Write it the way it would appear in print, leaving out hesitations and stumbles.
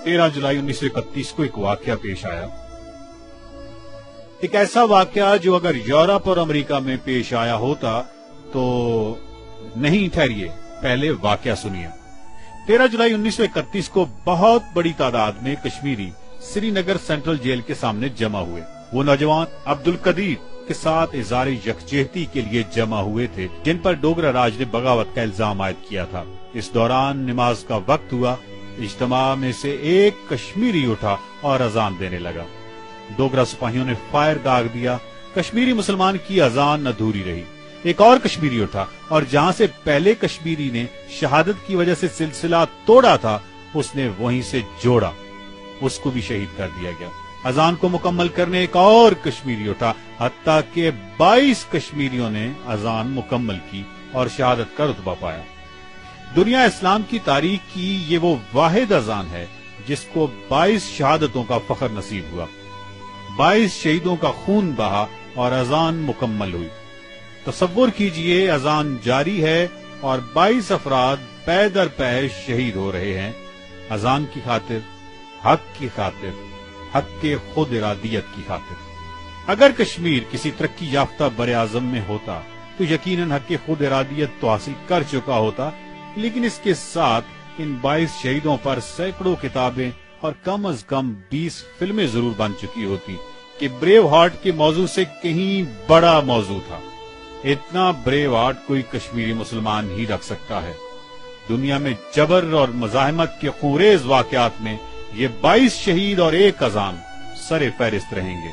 13 जुलाई 1931 को एक वाकया पेश आया। एक ऐसा वाकया जो अगर यूरोप और अमेरिका में पेश आया होता तो नहीं, ठहरिए, पहले वाकया सुनिए। 13 जुलाई 1931 को बहुत बड़ी तादाद में कश्मीरी श्रीनगर सेंट्रल जेल के सामने जमा हुए। वो नौजवान अब्दुल कदीर के साथ इज़हार यकजहती के लिए जमा हुए थे, जिन पर डोगरा राज ने बगावत का इल्जाम आयद किया था। इस दौरान नमाज का वक्त हुआ। इज्तिमा में से एक कश्मीरी उठा और अजान देने लगा। डोगरा सिपाहियों ने फायर दाग दिया। कश्मीरी मुसलमान की अजान अधूरी रही। एक और कश्मीरी उठा और जहां से पहले कश्मीरी ने शहादत की वजह से सिलसिला तोड़ा था, उसने वहीं से जोड़ा, उसको भी शहीद कर दिया गया। अजान को मुकम्मल करने एक और कश्मीरी उठा, हत्ता के 22 कश्मीरियों ने अजान मुकम्मल की और शहादत का रुतबा पाया। दुनिया इस्लाम की तारीख की ये वो वाहिद अजान है जिसको 22 शहादतों का फख्र नसीब हुआ। 22 शहीदों का खून बहा और अजान मुकम्मल हुई। तसव्वुर कीजिए, अजान जारी है और 22 अफराद पै दर पै शहीद हो रहे हैं अजान की खातिर, हक की खातिर, हक के खुद इरादियत की खातिर। अगर कश्मीर किसी तरक्की याफ्ता बरे आजम में होता तो यकीनन हक के खुद इरादियत तो हासिल कर चुका होता, लेकिन इसके साथ इन 22 शहीदों पर सैकड़ों किताबें और कम अज कम 20 फिल्में जरूर बन चुकी होती कि ब्रेव हार्ट के मौजू से कहीं बड़ा मौजू था। इतना ब्रेव हार्ट कोई कश्मीरी मुसलमान ही रख सकता है। दुनिया में जबर और मज़ाहमत के खूरेज वाकयात में ये 22 शहीद और एक अजान सरे फहरिस्त रहेंगे।